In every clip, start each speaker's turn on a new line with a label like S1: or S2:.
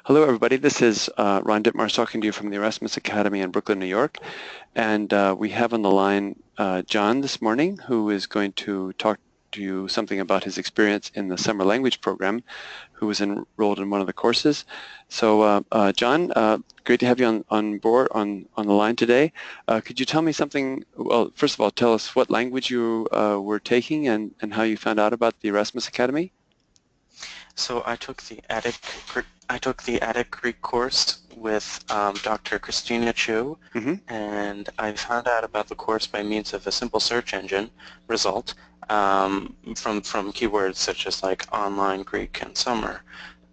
S1: Hello, everybody. This is Ron Dittmars talking to you from the Erasmus Academy in Brooklyn, New York. And we have on the line John this morning, who is going to talk to you something about his experience in the summer language program, who was enrolled in one of the courses. So, John, great to have you on board, on the line today. Could you tell me something, well, first of all, tell us what language you were taking and how you found out about the Erasmus Academy?
S2: So I took the Attic Greek course with Dr. Christina Chu,
S1: Mm-hmm.
S2: and I found out about the course by means of a simple search engine result from keywords such as like online Greek and summer.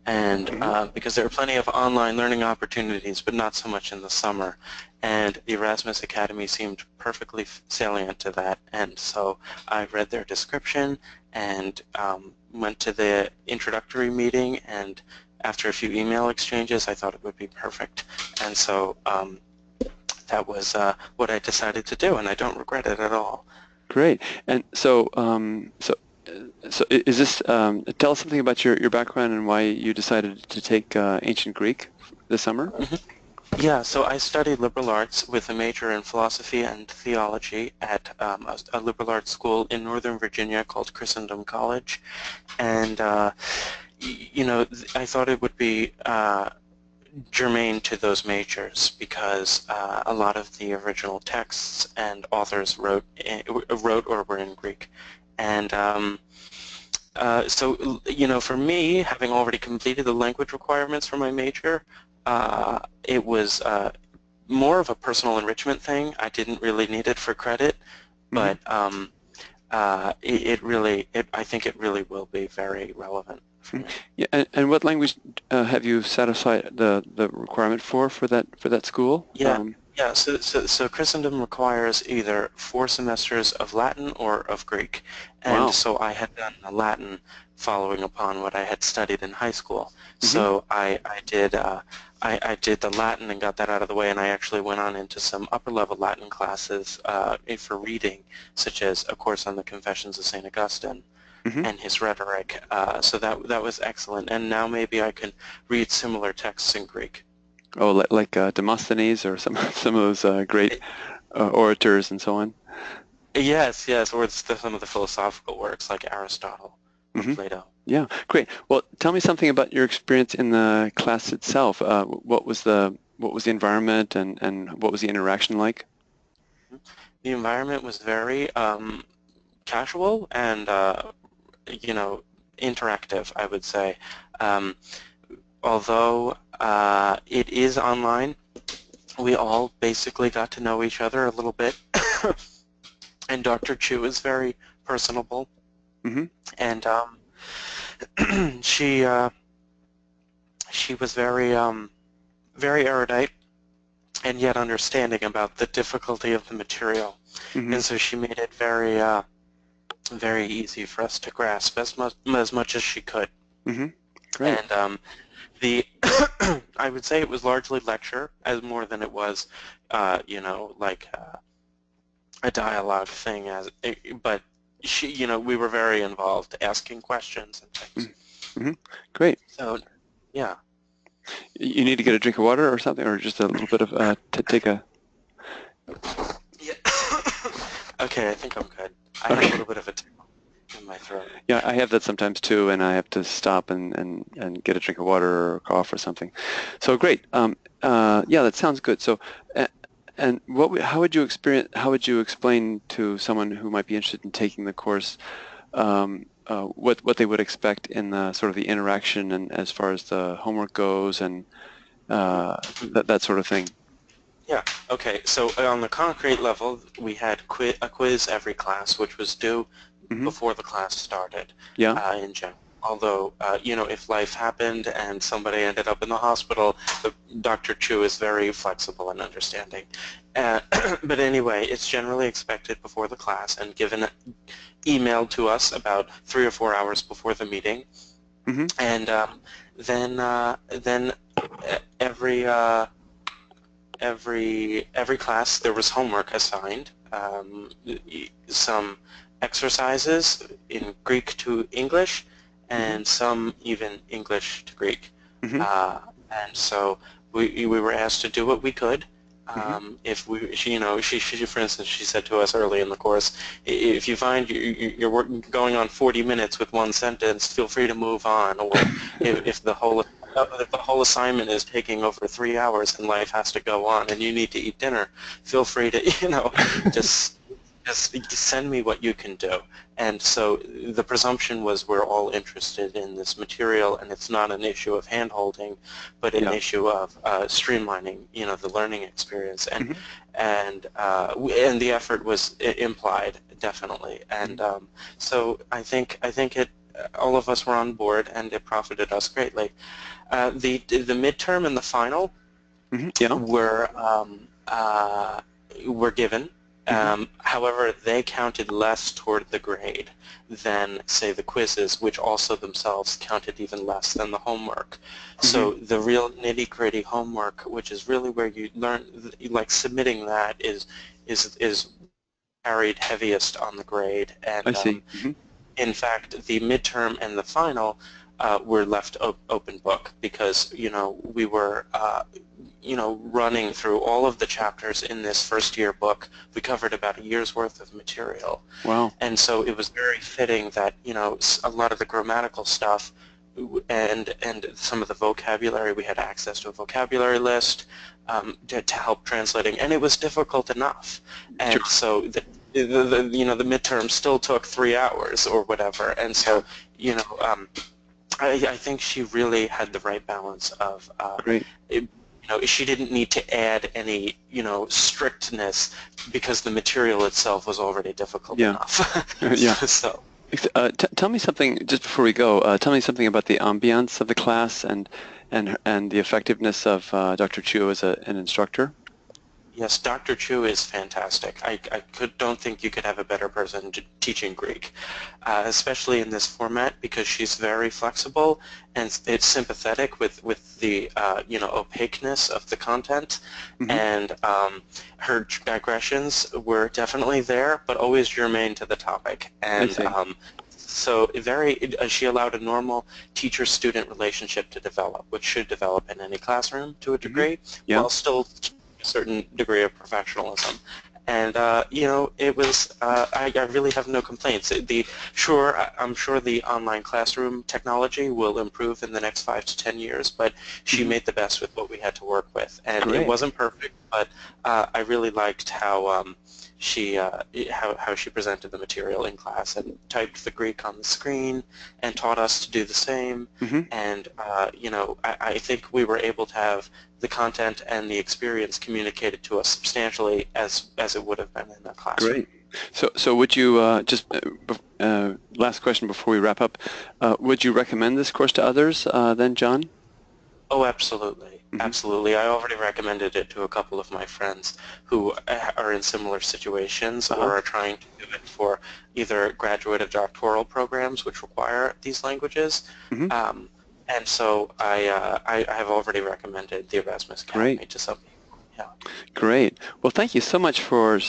S2: And because there are plenty of online learning opportunities, but not so much in the summer. And the Erasmus Academy seemed perfectly salient to that. And so I read their description and went to the introductory meeting, and after a few email exchanges, I thought it would be perfect. And so that was what I decided to do, and I don't regret it at all.
S1: Great. And so is this, tell us something about your background and why you decided to take ancient Greek this summer?
S2: Yeah, so I studied liberal arts with a major in philosophy and theology at a liberal arts school in Northern Virginia called Christendom College. And, I thought it would be germane to those majors because a lot of the original texts and authors wrote or were in Greek. And for me, having already completed the language requirements for my major, it was more of a personal enrichment thing. I didn't really need it for credit, but I think it really will be very relevant for me.
S1: Yeah, and what language have you satisfied the requirement for that school?
S2: Yeah, yeah. So Christendom requires either 4 semesters of Latin or of Greek, and
S1: Wow.
S2: so I had done the Latin following upon what I had studied in high school.
S1: Hmm.
S2: So I did the Latin and got that out of the way, and I actually went on into some upper level Latin classes for reading, such as a course on the Confessions of St. Augustine
S1: Hmm.
S2: and his rhetoric. So that was excellent, and now maybe I can read similar texts in Greek.
S1: Oh, like Demosthenes or some of those great orators and so on.
S2: Yes, yes, or some of the philosophical works like Aristotle or
S1: Hmm.
S2: Plato.
S1: Yeah, great. Well, tell me something about your experience in the class itself. What was the environment and what was the interaction like?
S2: The environment was very casual and interactive, I would say. Um, Although it is online, we all basically got to know each other a little bit, and Dr. Chu is very personable,
S1: Hmm.
S2: and she she was very erudite and yet understanding about the difficulty of the material,
S1: Hmm.
S2: and so she made it very easy for us to grasp as much as she could.
S1: Hmm. Great.
S2: And the I would say it was largely lecture as more than it was, like a dialogue thing. But we were very involved, asking questions and things.
S1: Hmm. Great.
S2: So, yeah.
S1: You need to get a drink of water or something, or just a little bit of take a.
S2: Yeah. Okay, I think I'm good. I have a
S1: Okay.
S2: little bit of a tickle in my throat.
S1: Yeah, I have that sometimes too, and I have to stop and get a drink of water or cough or something. So great. Yeah, that sounds good. So, and how would you explain to someone who might be interested in taking the course what they would expect in the sort of the interaction and as far as the homework goes and that sort of thing?
S2: Yeah. Okay. So on the concrete level, we had a quiz every class, which was due
S1: Hmm.
S2: before the class started
S1: Yeah.
S2: in general. Although, if life happened and somebody ended up in the hospital, Dr. Chu is very flexible and understanding. But anyway, it's generally expected before the class and emailed to us about 3 or 4 hours before the meeting.
S1: Hmm.
S2: And then every every class there was homework assigned, some exercises in Greek to English,
S1: Hmm.
S2: and some even English to Greek.
S1: Hmm.
S2: Uh, And so we were asked to do what we could.
S1: Mm-hmm.
S2: If we, she, for instance, she said to us early in the course, if you find you're going on 40 minutes with one sentence, feel free to move on. Or if the whole assignment is taking over 3 hours and life has to go on and you need to eat dinner, feel free to, just just send me what you can do. And so the presumption was we're all interested in this material, and it's not an issue of hand-holding, but an
S1: Yeah.
S2: issue of streamlining, the learning experience.
S1: Mm-hmm.
S2: And the effort was implied, definitely. And so I think all of us were on board, and it profited us greatly. The midterm and the final
S1: Mm-hmm. Yeah.
S2: were given.
S1: Mm-hmm.
S2: However, they counted less toward the grade than, say, the quizzes, which also themselves counted even less than the homework.
S1: Mm-hmm.
S2: So the real nitty-gritty homework, which is really where you learn, like submitting that, is carried heaviest on the grade.
S1: I
S2: And
S1: see. Mm-hmm.
S2: in fact, the midterm and the final were left open book because we were running through all of the chapters in this first year book. We covered about a year's worth of material,
S1: Wow.
S2: and so it was very fitting that a lot of the grammatical stuff and some of the vocabulary, we had access to a vocabulary list to help translating, and it was difficult enough. And
S1: Sure.
S2: so the midterm still took 3 hours or whatever, and so I think she really had the right balance of
S1: Great.
S2: she didn't need to add any strictness because the material itself was already difficult
S1: Yeah.
S2: enough.
S1: Yeah.
S2: So
S1: Tell me something just before we go. Tell me something about the ambiance of the class and the effectiveness of Dr. Chu as an instructor.
S2: yes, Dr. Chu is fantastic. I don't think you could have a better person teaching Greek, especially in this format because she's very flexible and it's sympathetic with the opaqueness of the content,
S1: Mm-hmm.
S2: and her digressions were definitely there, but always germane to the topic.
S1: I
S2: And
S1: see.
S2: so she allowed a normal teacher-student relationship to develop, which should develop in any classroom to a
S1: Mm-hmm.
S2: degree,
S1: Yeah.
S2: while still a certain degree of professionalism. And it was. I really have no complaints. I'm sure the online classroom technology will improve in the next 5 to 10 years, but she
S1: Mm-hmm.
S2: made the best with what we had to work with, and it
S1: Great.
S2: wasn't perfect, but I really liked how she presented the material in class and typed the Greek on the screen and taught us to do the same.
S1: Mm-hmm.
S2: And I think we were able to have the content and the experience communicated to us substantially as it would have been in a classroom.
S1: Great. So would you last question before we wrap up? Would you recommend this course to others then, John?
S2: Oh, absolutely.
S1: Mm-hmm.
S2: Absolutely. I already recommended it to a couple of my friends who are in similar situations or are trying to do it for either graduate or doctoral programs which require these languages.
S1: Mm-hmm.
S2: And so I have already recommended the Erasmus Academy
S1: Great.
S2: to some people. Yeah.
S1: Great. Well, thank you so much for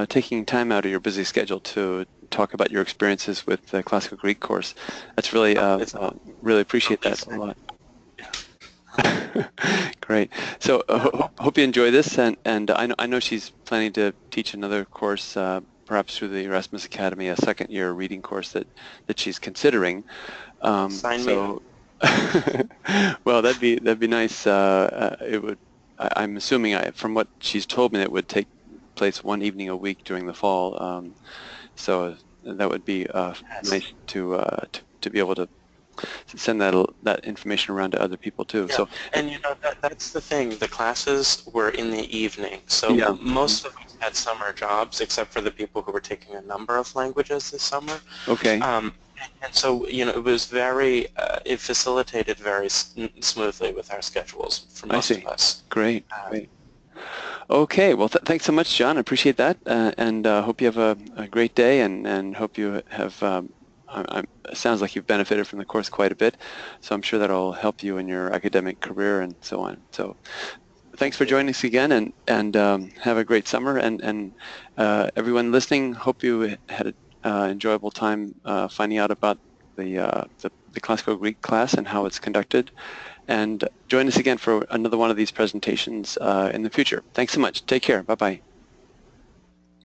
S1: taking time out of your busy schedule to talk about your experiences with the Classical Greek course. That's really, really appreciate that a lot. Great. So hope you enjoy this, and I know she's planning to teach another course, perhaps through the Erasmus Academy, a second-year reading course that she's considering.
S2: Sign me up.
S1: Well, that'd be nice. It would. I'm assuming from what she's told me, it would take place one evening a week during the fall. So that would be nice to be able to send that information around to other people too.
S2: Yeah.
S1: So,
S2: and that's the thing. The classes were in the evening, so
S1: yeah.
S2: most of us had summer jobs, except for the people who were taking a number of languages this summer.
S1: Okay.
S2: And so it was it facilitated very smoothly with our schedules for most of us.
S1: Great. Great. Okay. Well, thanks so much, John. I appreciate that, and hope you have a great day, and hope you have. It sounds like you've benefited from the course quite a bit, so I'm sure that'll help you in your academic career and so on. So thanks for joining us again, and have a great summer. And everyone listening, hope you had an enjoyable time finding out about the Classical Greek class and how it's conducted. and join us again for another one of these presentations in the future. Thanks so much. Take care. Bye-bye.